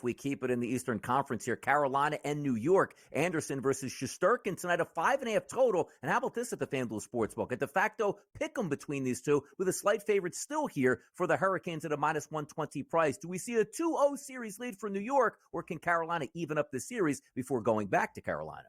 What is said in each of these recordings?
we keep it in the Eastern Conference here. Carolina and New York. Anderson versus Shesterkin tonight, a 5.5 total. And how about this at the FanDuel Sportsbook? A de facto pick 'em between these two, with a slight favorite still here for the Hurricanes at a minus 120 price. Do we see a 2-0 series lead for New York, or can Carolina even up the series before going back to Carolina?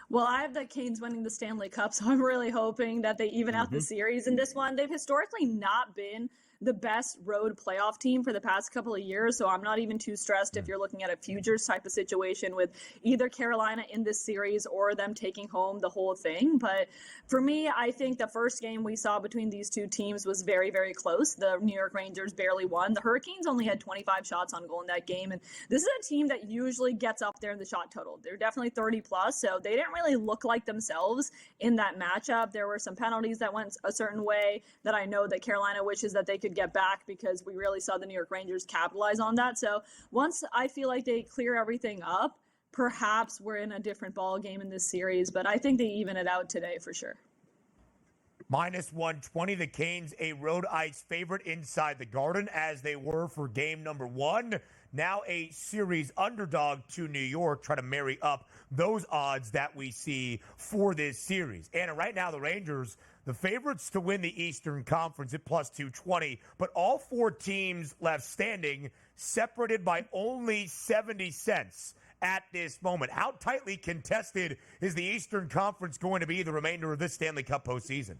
Well, I have the Canes winning the Stanley Cup, so I'm really hoping that they even out the series in this one. They've historically not been the best road playoff team for the past couple of years, so I'm not even too stressed if you're looking at a futures type of situation with either Carolina in this series or them taking home the whole thing. But for me, I think the first game we saw between these two teams was very, very close. The New York Rangers barely won. The Hurricanes only had 25 shots on goal in that game, and this is a team that usually gets up there in the shot total. They're definitely 30 plus, so they didn't really look like themselves in that matchup. There were some penalties that went a certain way that I know that Carolina wishes that they could get back, because we really saw the New York Rangers capitalize on that. So once I feel like they clear everything up, perhaps we're in a different ball game in this series, but I think they even it out today for sure. Minus 120, the Canes a road ice favorite inside the Garden, as they were for game number 1. Now a series underdog to New York. Try to marry up those odds that we see for this series. And right now the Rangers, the favorites to win the Eastern Conference at plus 220, but all 4 teams left standing, separated by only 70 cents at this moment. How tightly contested is the Eastern Conference going to be the remainder of this Stanley Cup postseason?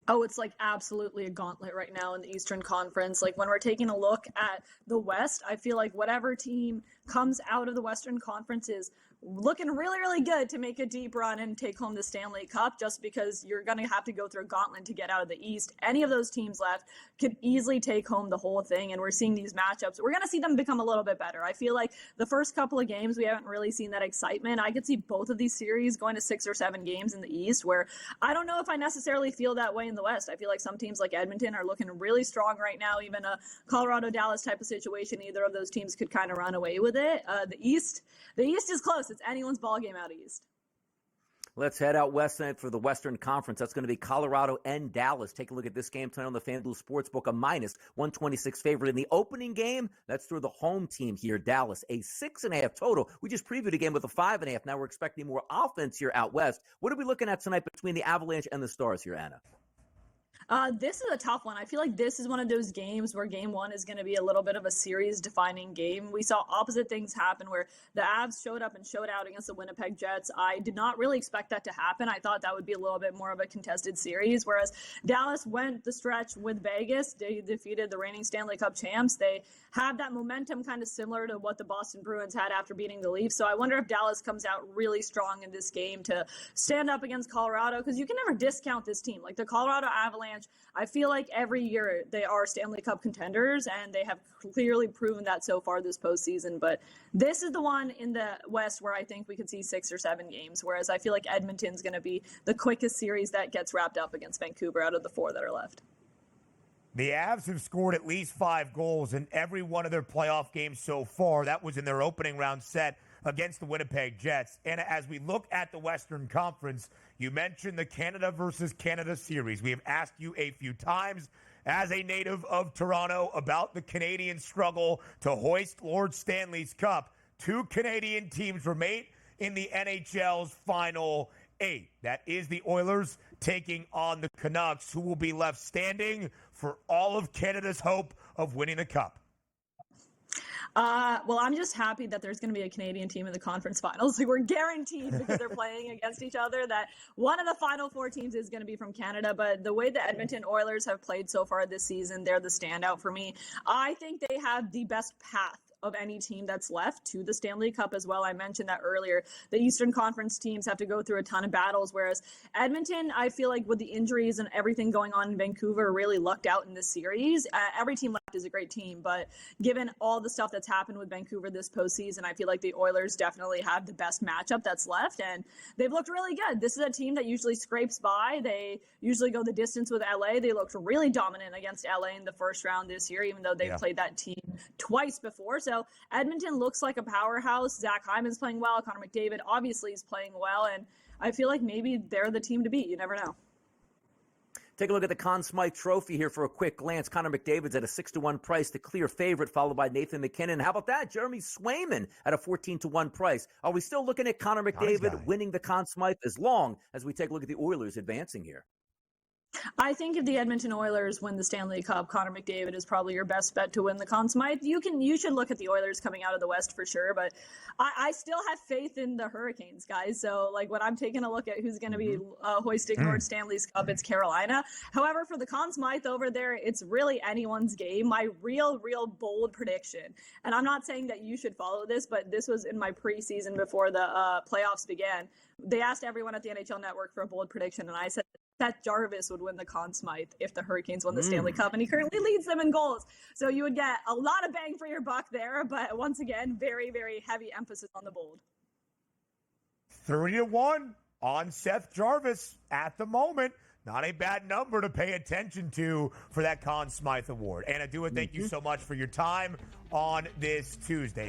Oh, it's like absolutely a gauntlet right now in the Eastern Conference. Like when we're taking a look at the West, I feel like whatever team comes out of the Western Conference is looking really, really good to make a deep run and take home the Stanley Cup, just because you're going to have to go through a gauntlet to get out of the East. Any of those teams left could easily take home the whole thing, and we're seeing these matchups. We're going to see them become a little bit better. I feel like the first couple of games, we haven't really seen that excitement. I could see both of these series going to 6 or 7 games in the East, where I don't know if I necessarily feel that way in the West. I feel like some teams like Edmonton are looking really strong right now, even a Colorado-Dallas type of situation. Either of those teams could kind of run away with it. The East is close. It's anyone's ball game out East. Let's head out west tonight for the Western Conference. That's going to be Colorado and Dallas. Take a look at this game tonight on the FanDuel Sportsbook, a minus 126 favorite in the opening game. That's through the home team here, Dallas, a 6.5 total. We just previewed a game with a 5.5. Now we're expecting more offense here out west. What are we looking at tonight between the Avalanche and the Stars here, Anna? This is a tough one. I feel like this is one of those games where game 1 is going to be a little bit of a series-defining game. We saw opposite things happen where the Avs showed up and showed out against the Winnipeg Jets. I did not really expect that to happen. I thought that would be a little bit more of a contested series, whereas Dallas went the stretch with Vegas. They defeated the reigning Stanley Cup champs. They have that momentum kind of similar to what the Boston Bruins had after beating the Leafs. So I wonder if Dallas comes out really strong in this game to stand up against Colorado, because you can never discount this team. Like the Colorado Avalanche, I feel like every year they are Stanley Cup contenders, and they have clearly proven that so far this postseason. But this is the one in the West where I think we could see 6 or 7 games, whereas I feel like Edmonton's going to be the quickest series that gets wrapped up against Vancouver out of the 4 that are left. The Avs have scored at least 5 goals in every one of their playoff games so far. That was in their opening round set against the Winnipeg Jets. And as we look at the Western Conference, you mentioned the Canada versus Canada series. We have asked you a few times, as a native of Toronto, about the Canadian struggle to hoist Lord Stanley's Cup. 2 Canadian teams remain in the NHL's final 8. That is the Oilers taking on the Canucks, who will be left standing for all of Canada's hope of winning the Cup. Well, I'm just happy that there's going to be a Canadian team in the conference finals. Like, we're guaranteed, because they're playing against each other, that one of the final 4 teams is going to be from Canada. But the way the Edmonton Oilers have played so far this season, they're the standout for me. I think they have the best path of any team that's left to the Stanley Cup as well. I mentioned that earlier. The Eastern Conference teams have to go through a ton of battles, whereas Edmonton, I feel like with the injuries and everything going on in Vancouver, really lucked out in this series. Every team left is a great team, but given all the stuff that's happened with Vancouver this postseason, I feel like the Oilers definitely have the best matchup that's left, and they've looked really good. This is a team that usually scrapes by. They usually go the distance with LA. They looked really dominant against LA in the first round this year, even though they've played that team twice before. So Edmonton looks like a powerhouse. Zach Hyman's playing well. Connor McDavid obviously is playing well. And I feel like maybe they're the team to beat. You never know. Take a look at the Conn Smythe Trophy here for a quick glance. Connor McDavid's at a 6-1 price, the clear favorite, followed by Nathan McKinnon. How about that? Jeremy Swayman at a 14-1 price. Are we still looking at Connor McDavid winning the Conn Smythe as long as we take a look at the Oilers advancing here? I think if the Edmonton Oilers win the Stanley Cup, Connor McDavid is probably your best bet to win the Conn Smythe. You should look at the Oilers coming out of the West for sure, but I still have faith in the Hurricanes, guys. So, like, when I'm taking a look at who's going to be hoisting Lord Stanley's Cup, it's Carolina. However, for the Conn Smythe over there, it's really anyone's game. My real bold prediction, and I'm not saying that you should follow this, but this was in my preseason before the playoffs began. They asked everyone at the NHL Network for a bold prediction, and I said Seth Jarvis would win the Conn Smythe if the Hurricanes won the Stanley Cup, and he currently leads them in goals. So you would get a lot of bang for your buck there, but once again, very, very heavy emphasis on the bold. 3-1 on Seth Jarvis at the moment. Not a bad number to pay attention to for that Conn Smythe Award. Anna Dua, thank you so much for your time on this Tuesday.